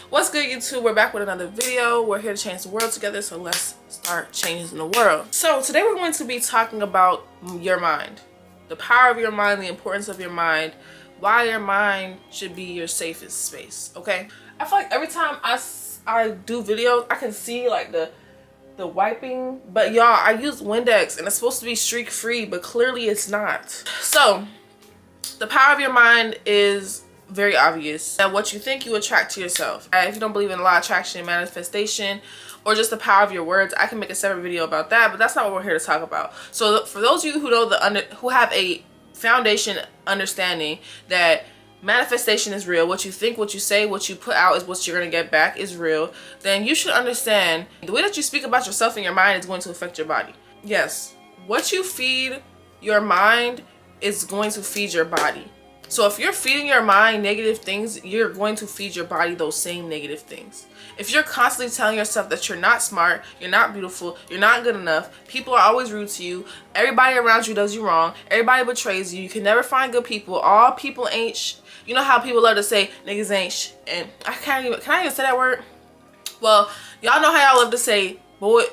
What's good, YouTube? We're back with another video. We're here to change the world together, so let's start changing the world. So today we're going to be talking about your mind, the power of your mind, the importance of your mind, why your mind should be your safest space. Okay, I feel like every time I do videos, I can see like the wiping, but y'all, I use Windex and it's supposed to be streak free, but clearly it's not. So the power of your mind is very obvious. That what you think, you attract to yourself. If you don't believe in law of attraction, manifestation, or just the power of your words, I can make a separate video about that, but that's not what we're here to talk about. So for those of you who know who have a foundation understanding that manifestation is real, what you think, what you say, what you put out is what you're going to get back is real, then you should understand the way that you speak about yourself in your mind is going to affect your body. Yes, what you feed your mind is going to feed your body. So if you're feeding your mind negative things, you're going to feed your body those same negative things. If you're constantly telling yourself that you're not smart, you're not beautiful, you're not good enough, people are always rude to you, everybody around you does you wrong, everybody betrays you, you can never find good people, all people ain't you know how people love to say niggas ain't and can I even say that word? Well, y'all know how y'all love to say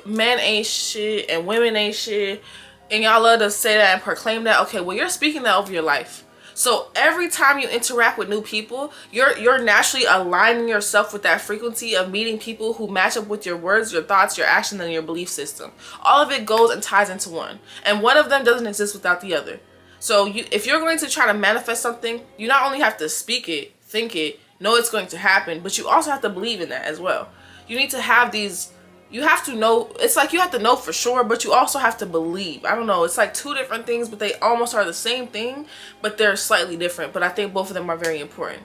men ain't shit and women ain't shit, and y'all love to say that and proclaim that. Okay, well, you're speaking that over your life. So every time you interact with new people, you're naturally aligning yourself with that frequency of meeting people who match up with your words, your thoughts, your actions, and your belief system. All of it goes and ties into one, and one of them doesn't exist without the other. So if you're going to try to manifest something, you not only have to speak it, think it, know it's going to happen, but you also have to believe in that as well. You need to have these. You have to know, it's like you have to know for sure, but you also have to believe. I don't know, it's like two different things, but they almost are the same thing, but they're slightly different. But I think both of them are very important.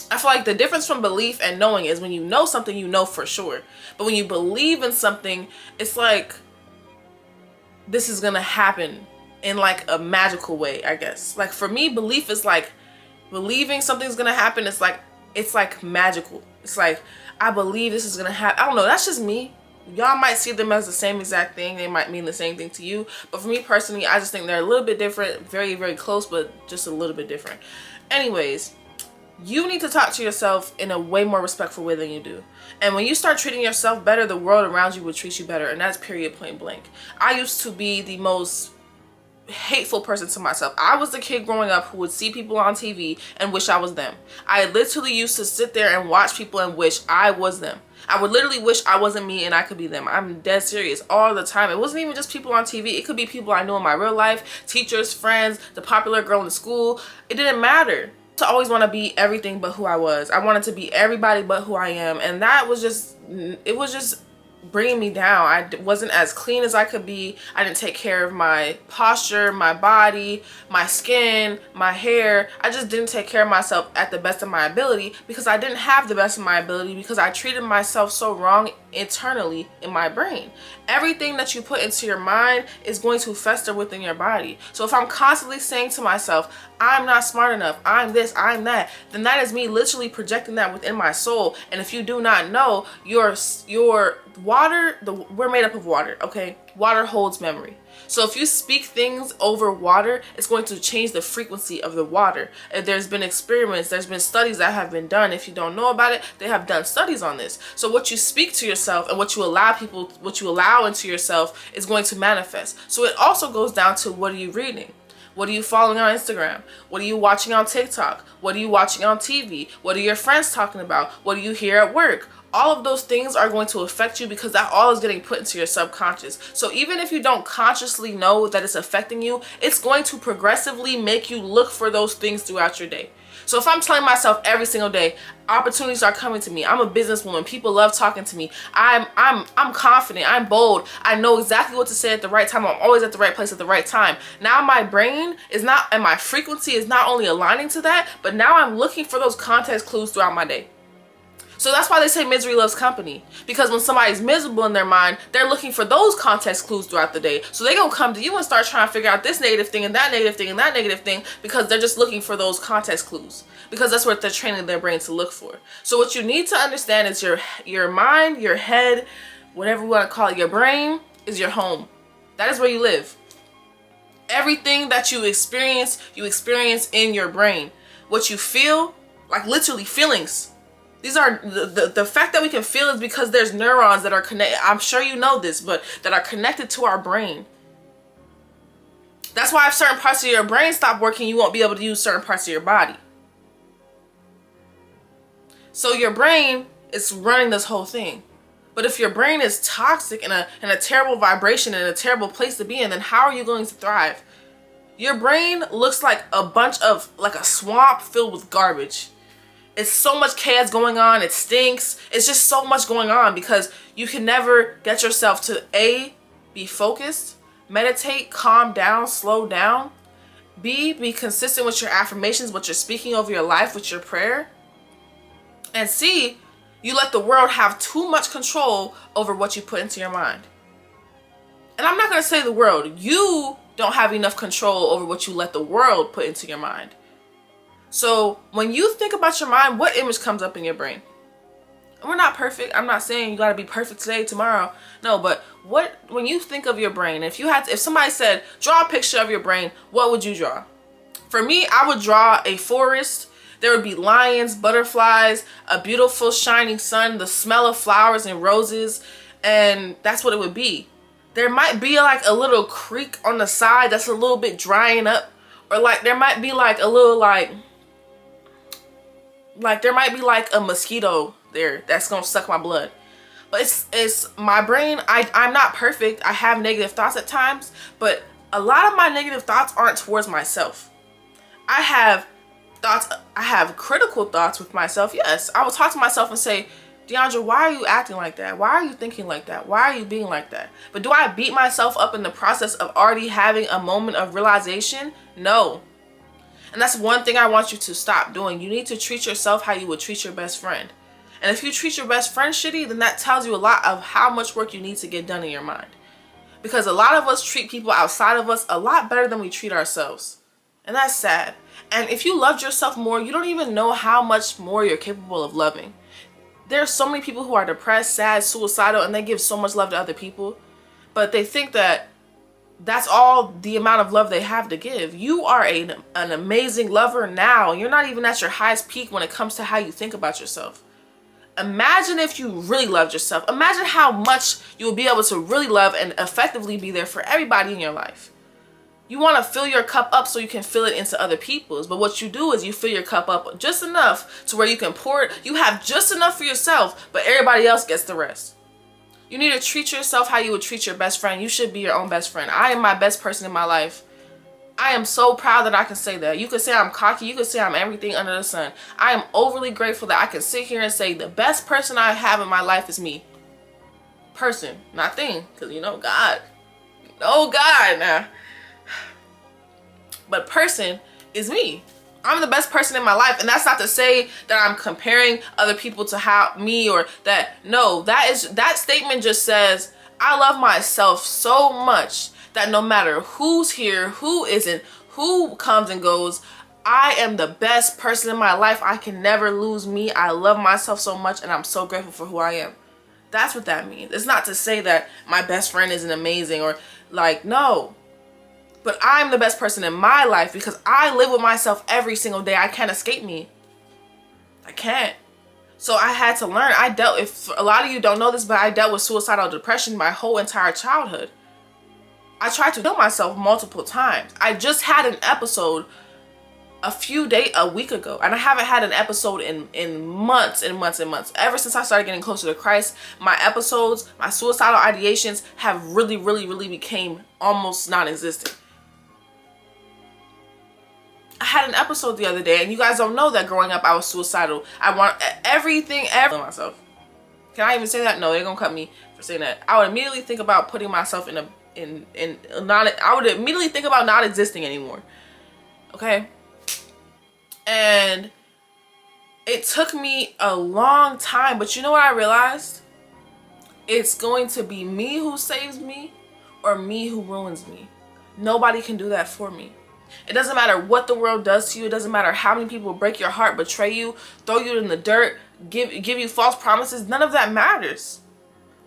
I feel like the difference from belief and knowing is when you know something, you know for sure. But when you believe in something, it's like this is gonna happen in like a magical way, I guess. Like for me, belief is like believing something's gonna happen. It's like magical. It's like, I believe this is gonna happen. I don't know, that's just me. Y'all might see them as the same exact thing. They might mean the same thing to you. But for me personally, I just think they're a little bit different. Very, very close, but just a little bit different. Anyways, you need to talk to yourself in a way more respectful way than you do. And when you start treating yourself better, the world around you will treat you better. And that's period, point blank. I used to be the most hateful person to myself. I was the kid growing up who would see people on TV and wish I was them. I literally used to sit there and watch people and wish I was them. I would literally wish I wasn't me and I could be them. I'm dead serious all the time. It wasn't even just people on TV. It could be people I knew in my real life, teachers, friends, the popular girl in school. It didn't matter. To always want to be everything but who I was. I wanted to be everybody but who I am, and that was just, it was just bringing me down. I wasn't as clean as I could be. I didn't take care of my posture, my body, my skin, my hair. I just didn't take care of myself at the best of my ability because I didn't have the best of my ability because I treated myself so wrong internally in my brain. Everything that you put into your mind is going to fester within your body. So if I'm constantly saying to myself, I'm not smart enough, I'm this, I'm that, then that is me literally projecting that within my soul. And if you do not know, your water, we're made up of water, okay? Water holds memory. So if you speak things over water, it's going to change the frequency of the water. And there's been experiments, there's been studies that have been done. If you don't know about it, they have done studies on this. So what you speak to yourself and what you allow into yourself is going to manifest. So it also goes down to, what are you reading? What are you following on Instagram? What are you watching on TikTok? What are you watching on TV? What are your friends talking about? What do you hear at work? All of those things are going to affect you because that all is getting put into your subconscious. So even if you don't consciously know that it's affecting you, it's going to progressively make you look for those things throughout your day. So if I'm telling myself every single day, opportunities are coming to me, I'm a businesswoman, people love talking to me, I'm confident, I'm bold, I know exactly what to say at the right time, I'm always at the right place at the right time. Now my brain is not, and my frequency is not only aligning to that, but now I'm looking for those context clues throughout my day. So that's why they say misery loves company. Because when somebody's miserable in their mind, they're looking for those context clues throughout the day. So they're going to come to you and start trying to figure out this negative thing and that negative thing and that negative thing because they're just looking for those context clues. Because that's what they're training their brain to look for. So what you need to understand is your mind, your head, whatever you want to call it, your brain is your home. That is where you live. Everything that you experience in your brain. What you feel, like literally feelings. These are the fact that we can feel is because there's neurons that are connected. I'm sure you know this, but that are connected to our brain. That's why if certain parts of your brain stop working, you won't be able to use certain parts of your body. So your brain is running this whole thing. But if your brain is toxic and a terrible vibration and a terrible place to be in, then how are you going to thrive? Your brain looks like a swamp filled with garbage. It's so much chaos going on. It stinks. It's just so much going on because you can never get yourself to A, be focused, meditate, calm down, slow down. B, be consistent with your affirmations, what you're speaking over your life, with your prayer. And C, you let the world have too much control over what you put into your mind. And I'm not going to say the world. You don't have enough control over what you let the world put into your mind. So when you think about your mind, what image comes up in your brain? And we're not perfect. I'm not saying you got to be perfect today, tomorrow. No, but when you think of your brain, if somebody said, draw a picture of your brain, what would you draw? For me, I would draw a forest. There would be lions, butterflies, a beautiful shining sun, the smell of flowers and roses, and that's what it would be. There might be like a little creek on the side that's a little bit drying up, or like there might be like a little like there might be like a mosquito there that's gonna suck my blood. But it's my brain. I'm not perfect. I have negative thoughts at times, but a lot of my negative thoughts aren't towards myself. I have critical thoughts with myself. Yes, I will talk to myself and say, Deandra, why are you acting like that? Why are you thinking like that? Why are you being like that? But do I beat myself up in the process of already having a moment of realization? No. And that's one thing I want you to stop doing. You need to treat yourself how you would treat your best friend. And if you treat your best friend shitty, then that tells you a lot of how much work you need to get done in your mind. Because a lot of us treat people outside of us a lot better than we treat ourselves. And that's sad. And if you loved yourself more, you don't even know how much more you're capable of loving. There are so many people who are depressed, sad, suicidal, and they give so much love to other people. But they think that that's all the amount of love they have to give. You are an amazing lover now. You're not even at your highest peak when it comes to how you think about yourself. Imagine if you really loved yourself. Imagine how much you will be able to really love and effectively be there for everybody in your life. You want to fill your cup up so you can fill it into other people's. But what you do is you fill your cup up just enough to where you can pour it. You have just enough for yourself, but everybody else gets the rest. You need to treat yourself how you would treat your best friend. You should be your own best friend. I am my best person in my life. I am so proud that I can say that. You could say I'm cocky. You could say I'm everything under the sun. I am overly grateful that I can sit here and say the best person I have in my life is me. Person, not thing. Because you know God. You know God now. But person is me. I'm the best person in my life. And that's not to say that I'm comparing other people to how me or that. No, that statement just says I love myself so much that no matter who's here, who isn't, who comes and goes, I am the best person in my life. I can never lose me. I love myself so much and I'm so grateful for who I am. That's what that means. It's not to say that my best friend isn't amazing or like, no. But I'm the best person in my life because I live with myself every single day. I can't escape me. I can't. So I had to learn. If a lot of you don't know this, but I dealt with suicidal depression my whole entire childhood. I tried to kill myself multiple times. I just had an episode a week ago. And I haven't had an episode in months and months and months. Ever since I started getting closer to Christ, my episodes, my suicidal ideations have really, really, really became almost non-existent. I had an episode the other day, and you guys don't know that growing up I was suicidal. I want everything myself. Can I even say that? No, they're gonna cut me for saying that. I would immediately think about putting myself I would immediately think about not existing anymore. Okay? And it took me a long time, but you know what I realized? It's going to be me who saves me or me who ruins me. Nobody can do that for me. It doesn't matter what the world does to you. It doesn't matter how many people break your heart, betray you, throw you in the dirt, give you false promises. None of that matters.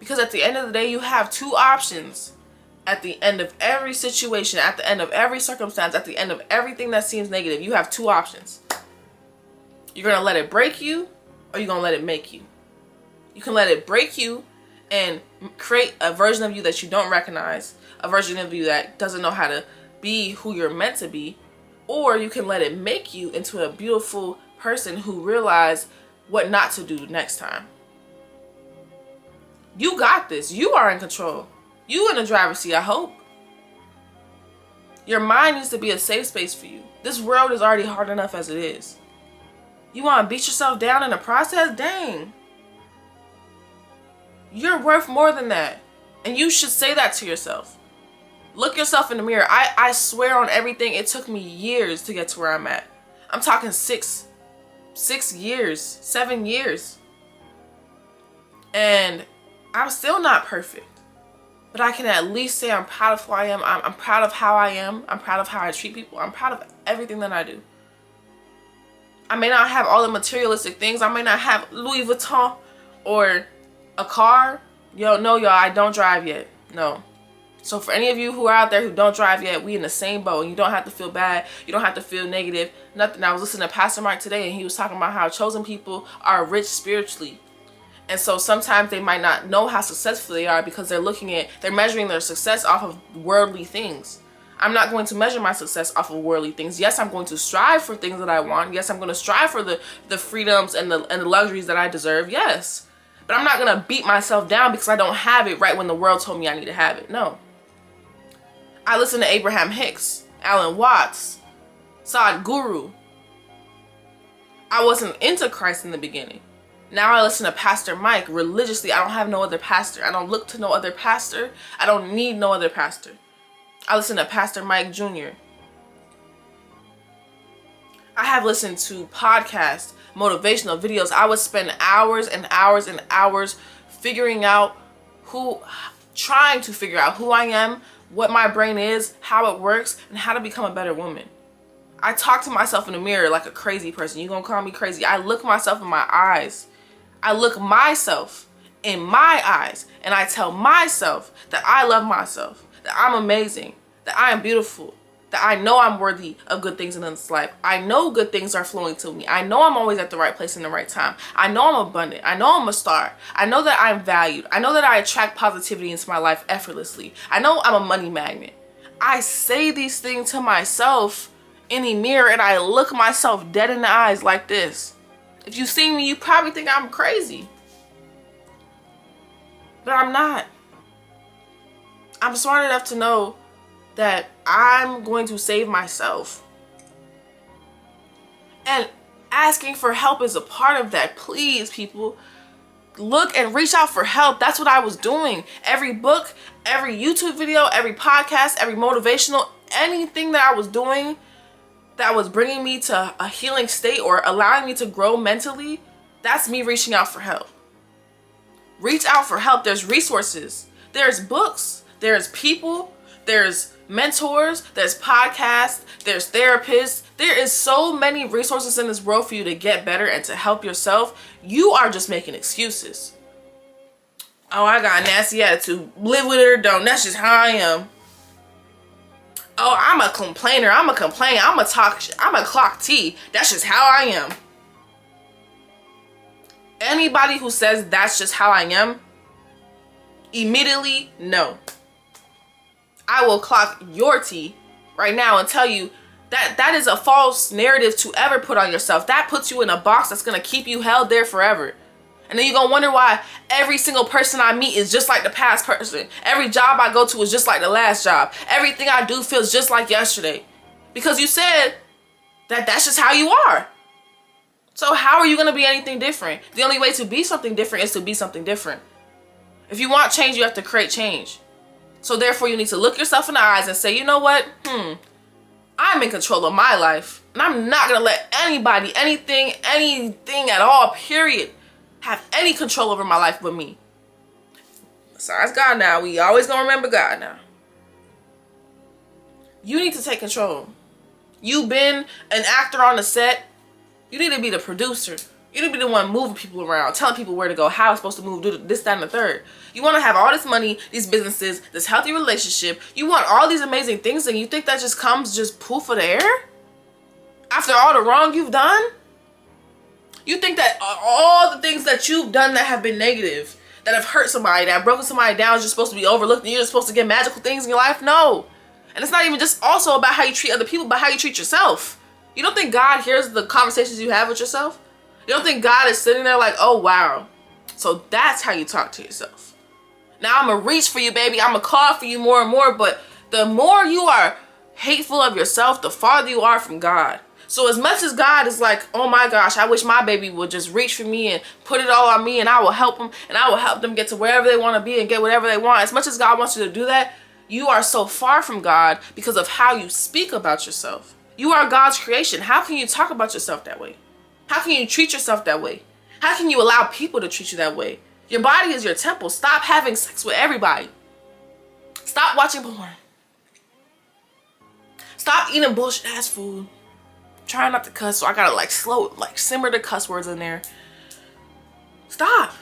Because at the end of the day, you have two options. At the end of every situation, at the end of every circumstance, at the end of everything that seems negative, you have two options. You're going to let it break you, or you gonna let it make you. You can let it break you and create a version of you that you don't recognize, a version of you that doesn't know how to be who you're meant to be, or you can let it make you into a beautiful person who realizes what not to do next time. You got this. You are in control. You in the driver's seat, I hope. Your mind needs to be a safe space for you. This world is already hard enough as it is. You want to beat yourself down in the process? Dang. You're worth more than that. And you should say that to yourself. Look yourself in the mirror. I swear on everything, it took me years to get to where I'm at. I'm talking 6 years, 7 years. And I'm still not perfect. But I can at least say I'm proud of who I am. I'm proud of how I am. I'm proud of how I treat people. I'm proud of everything that I do. I may not have all the materialistic things. I may not have Louis Vuitton or a car. No, y'all, I don't drive yet. No. So for any of you who are out there who don't drive yet, we in the same boat. And you don't have to feel bad. You don't have to feel negative. Nothing. I was listening to Pastor Mark today, and he was talking about how chosen people are rich spiritually. And so sometimes they might not know how successful they are because they're measuring their success off of worldly things. I'm not going to measure my success off of worldly things. Yes, I'm going to strive for things that I want. Yes, I'm going to strive for the freedoms and the luxuries that I deserve. Yes. But I'm not going to beat myself down because I don't have it right when the world told me I need to have it. No. I listened to Abraham Hicks, Alan Watts, Sadhguru. I wasn't into Christ in the beginning. Now I listen to Pastor Mike religiously. I don't have no other pastor. I don't look to no other pastor. I don't need no other pastor. I listen to Pastor Mike Jr. I have listened to podcasts, motivational videos. I would spend hours and hours and hours trying to figure out who I am, what my brain is, how it works, and how to become a better woman. I talk to myself in the mirror like a crazy person. You gonna call me crazy? I look myself in my eyes. I look myself in my eyes and I tell myself that I love myself, that I'm amazing, that I am beautiful, that I know I'm worthy of good things in this life. I know good things are flowing to me. I know I'm always at the right place in the right time. I know I'm abundant. I know I'm a star. I know that I'm valued. I know that I attract positivity into my life effortlessly. I know I'm a money magnet. I say these things to myself in the mirror and I look myself dead in the eyes like this. If you see me, you probably think I'm crazy. But I'm not. I'm smart enough to know that I'm going to save myself. And asking for help is a part of that. Please, people, look and reach out for help. That's what I was doing. Every book, every YouTube video, every podcast, every motivational, anything that I was doing that was bringing me to a healing state or allowing me to grow mentally, that's me reaching out for help. Reach out for help. There's resources. There's books. There's people. There's mentors. There's podcasts. There's therapists. There is so many resources in this world for you to get better and to help yourself. You are just making excuses. Oh, I got a nasty attitude. Live with it or don't. That's just how I am. Oh, I'm a complainer. I'm a complain. I'm a clock T. That's just how I am. Anybody who says that's just how I am, immediately, no. I will clock your T right now and tell you that that is a false narrative to ever put on yourself. That puts you in a box that's going to keep you held there forever. And then you're going to wonder why every single person I meet is just like the past person. Every job I go to is just like the last job. Everything I do feels just like yesterday. Because you said that that's just how you are. So how are you going to be anything different? The only way to be something different is to be something different. If you want change, you have to create change. So therefore, you need to look yourself in the eyes and say, you know what? I'm in control of my life. And I'm not going to let anybody, anything at all, period, have any control over my life but me. Besides God now. We always going to remember God now. You need to take control. You've been an actor on the set. You need to be the producer. You need to be the one moving people around, telling people where to go, how it's supposed to move, do this, that, and the third. You want to have all this money, these businesses, this healthy relationship. You want all these amazing things, and you think that just comes just poof of the air? After all the wrong you've done? You think that all the things that you've done that have been negative, that have hurt somebody, that have broken somebody down, is just supposed to be overlooked and you're just supposed to get magical things in your life? No. And it's not even just also about how you treat other people, but how you treat yourself. You don't think God hears the conversations you have with yourself? You don't think God is sitting there like, oh, wow. So that's how you talk to yourself. Now I'm going to reach for you, baby. I'm going to call for you more and more. But the more you are hateful of yourself, the farther you are from God. So as much as God is like, oh my gosh, I wish my baby would just reach for me and put it all on me and I will help them and I will help them get to wherever they want to be and get whatever they want. As much as God wants you to do that, you are so far from God because of how you speak about yourself. You are God's creation. How can you talk about yourself that way? How can you treat yourself that way? How can you allow people to treat you that way? Your body is your temple. Stop having sex with everybody. Stop watching porn. Stop eating bullshit ass food. Trying not to cuss, so I gotta simmer the cuss words in there. Stop.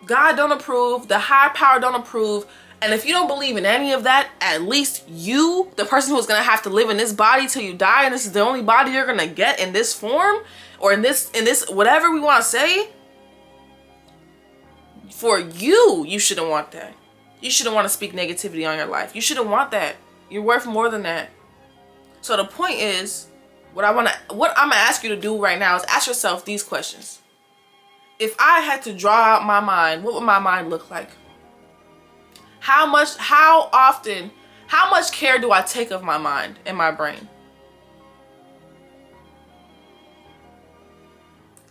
God don't approve. The higher power don't approve. And if you don't believe in any of that, at least you, the person who's gonna have to live in this body till you die, and this is the only body you're gonna get in this form, or in this whatever we want to say, for you shouldn't want that. You shouldn't want to speak negativity on your life. You shouldn't want that. You're worth more than that. So the point is, what I'm gonna ask you to do right now is ask yourself these questions. If I had to draw out my mind, what would my mind look like? How much care do I take of my mind and my brain?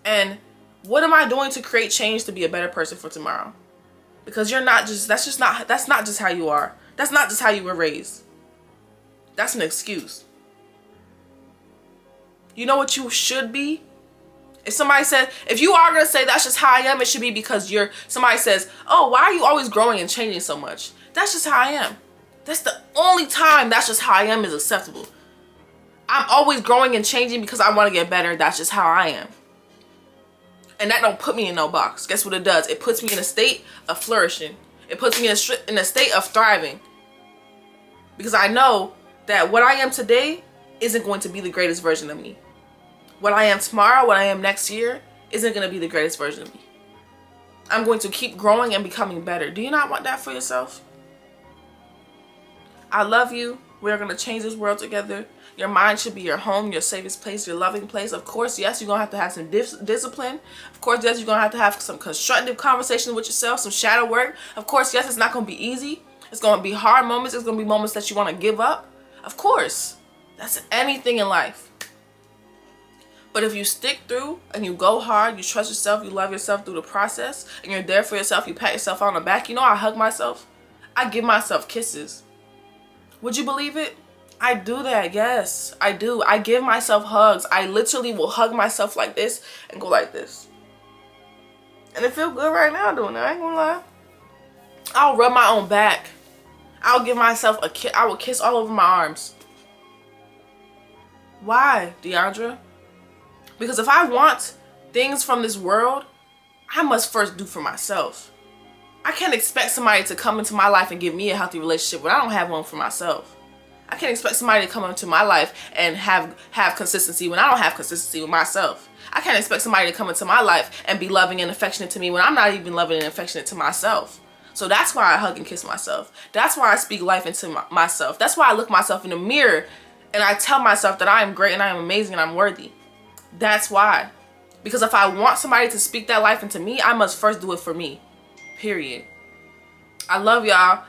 And what am I doing to create change to be a better person for tomorrow? Because that's not just how you are. That's not just how you were raised. That's an excuse. You know what you should be? If you are going to say that's just how I am, it should be because somebody says, oh, why are you always growing and changing so much? That's just how I am. That's the only time that's just how I am is acceptable. I'm always growing and changing because I want to get better. That's just how I am. And that don't put me in no box. Guess what it does? It puts me in a state of flourishing. It puts me in a state of thriving. Because I know that what I am today isn't going to be the greatest version of me. What I am tomorrow, what I am next year, isn't going to be the greatest version of me. I'm going to keep growing and becoming better. Do you not want that for yourself? I love you. We're going to change this world together. Your mind should be your home, your safest place, your loving place. Of course, yes, you're going to have some discipline. Of course, yes, you're going to have some constructive conversation with yourself, some shadow work. Of course, yes, it's not going to be easy. It's going to be hard moments. It's going to be moments that you want to give up. Of course. That's anything in life. But if you stick through and you go hard, you trust yourself, you love yourself through the process, and you're there for yourself, you pat yourself on the back. You know, I hug myself. I give myself kisses. Would you believe it? I do that. Yes, I do. I give myself hugs. I literally will hug myself like this and go like this. And it feels good right now doing that. I ain't gonna lie. I'll rub my own back. I'll give myself a kiss. I will kiss all over my arms. Why, Deandra? Because if I want things from this world, I must first do for myself. I can't expect somebody to come into my life and give me a healthy relationship when I don't have one for myself. I can't expect somebody to come into my life and have consistency when I don't have consistency with myself. I can't expect somebody to come into my life and be loving and affectionate to me when I'm not even loving and affectionate to myself. So that's why I hug and kiss myself. That's why I speak life into myself. That's why I look myself in the mirror and I tell myself that I am great and I am amazing and I'm worthy. That's why. Because if I want somebody to speak that life into me, I must first do it for me. Period. I love y'all.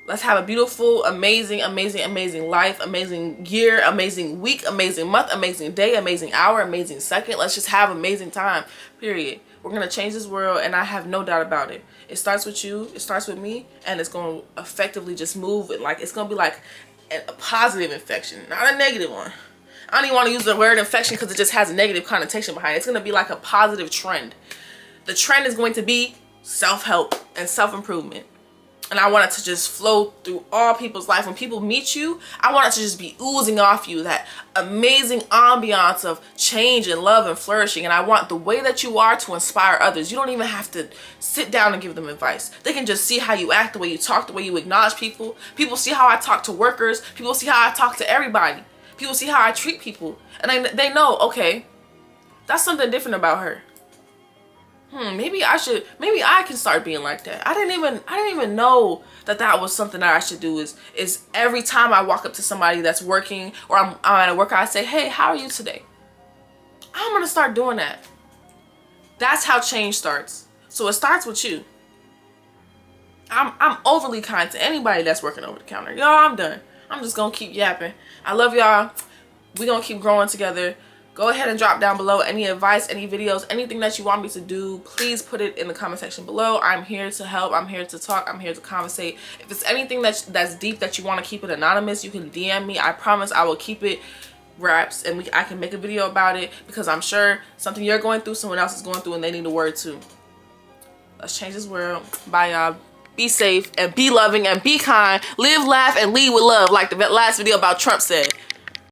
Let's have a beautiful, amazing, amazing, amazing life, amazing year, amazing week, amazing month, amazing day, amazing hour, amazing second. Let's just have amazing time. Period. We're going to change this world, and I have no doubt about it. It starts with you. It starts with me, and it's going to effectively just move. It's going to be like a positive infection, not a negative one. I don't even want to use the word infection because it just has a negative connotation behind it. It's going to be like a positive trend. The trend is going to be self-help and self-improvement. And I want it to just flow through all people's life. When people meet you, I want it to just be oozing off you, that amazing ambiance of change and love and flourishing. And I want the way that you are to inspire others. You don't even have to sit down and give them advice. They can just see how you act, the way you talk, the way you acknowledge people. People see how I talk to workers. People see how I talk to everybody. People see how I treat people. And they know, okay, That's something different about her. Maybe I can start being like that. I didn't even know that was something that I should do, is every time I walk up to somebody that's working, or I'm at a work, I say, hey, how are you today? I'm gonna start doing that. That's how change starts. So it starts with you. I'm overly kind to anybody that's working over the counter. Y'all, I'm done. I'm just gonna keep yapping. I love y'all. We gonna keep growing together. Go ahead and drop down below any advice, any videos, anything that you want me to do. Please put it in the comment section below. I'm here to help. I'm here to talk. I'm here to conversate. If it's anything that's deep that you want to keep it anonymous, you can DM me. I promise I will keep it wraps, and I can make a video about it, because I'm sure something you're going through, someone else is going through, and they need a word too. Let's change this world. Bye, y'all. Be safe and be loving and be kind. Live, laugh, and lead with love, like the last video about Trump said.